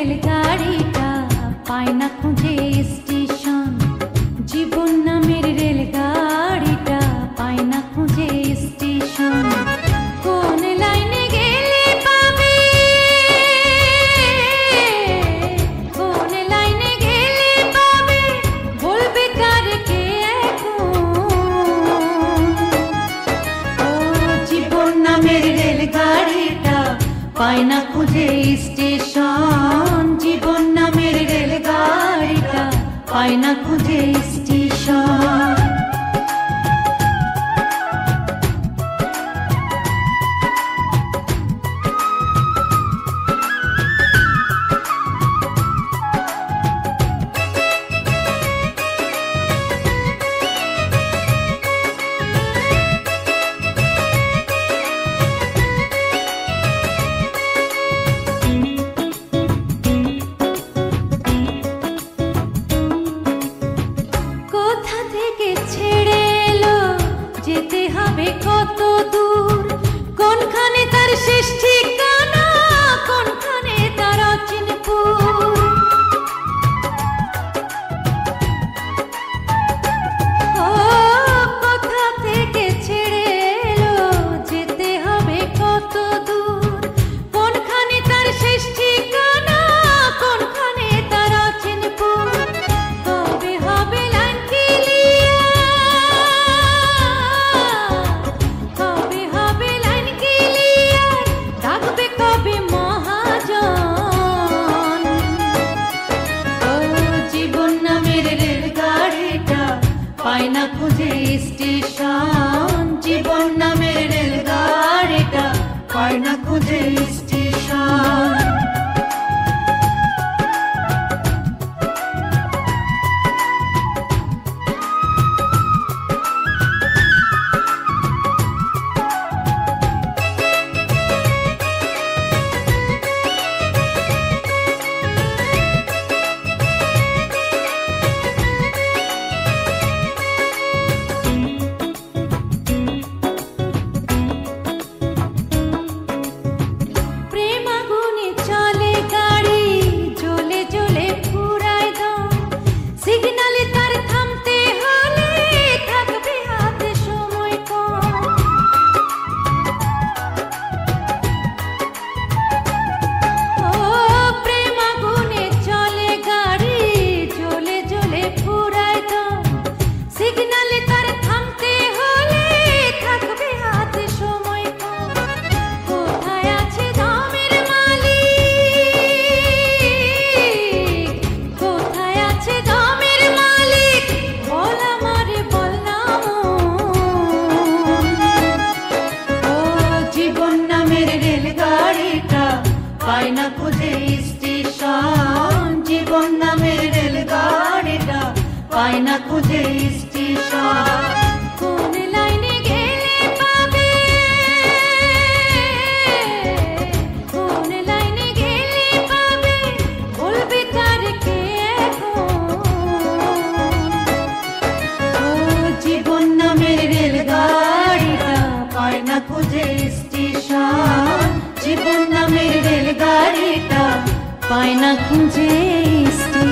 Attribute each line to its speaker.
Speaker 1: রেলগাড়িটা পায় না খুঁজে স্টেশন। জীবন নামের রেলগাড়িটা পায় না খুঁজে স্টেশন। কোন লাইনে গেলে পাবে, কোন লাইনে গেলে পাবে, বলবে কার কে এখন। ও জীবন নামের রেলগাড়িটা পায় না খুঁজে স্টেশন। জীবন নামের রেলগাড়িটা পায় না খুঁজে স্টেশন। যেতে হবে কত দূর, কোনখানে তার শেষ ঠিকানা, কোনখানে তার অচিনপুর। ও কোথা থেকে ছেড়ে এলো, যেতে হবে কত দূর, কোনখানে তার শেষ ঠিকানা, কোনখানে তার অচিনপুর। কবে হবে লাইন ক্লিয়ার, পায় না খুঁজে স্টেশন। জীবন নামের রেলগাড়িটা পায় না খুঁজে স্টেশন। পায় না খুঁজে স্টেশন। জীবন নামের রেলগাড়িটা পায় না খুঁজে স্টেশন। কোন লাইনে গেলে পাবে, কোন লাইনে গেলে পাবে, বলবে কার কে এখন। ও জীবন নামের রেলগাড়িটা পায় না খুঁজে স্টেশন। জীবন নামের রেলগাড়িটা পায় না খুঁজে স্টেশন।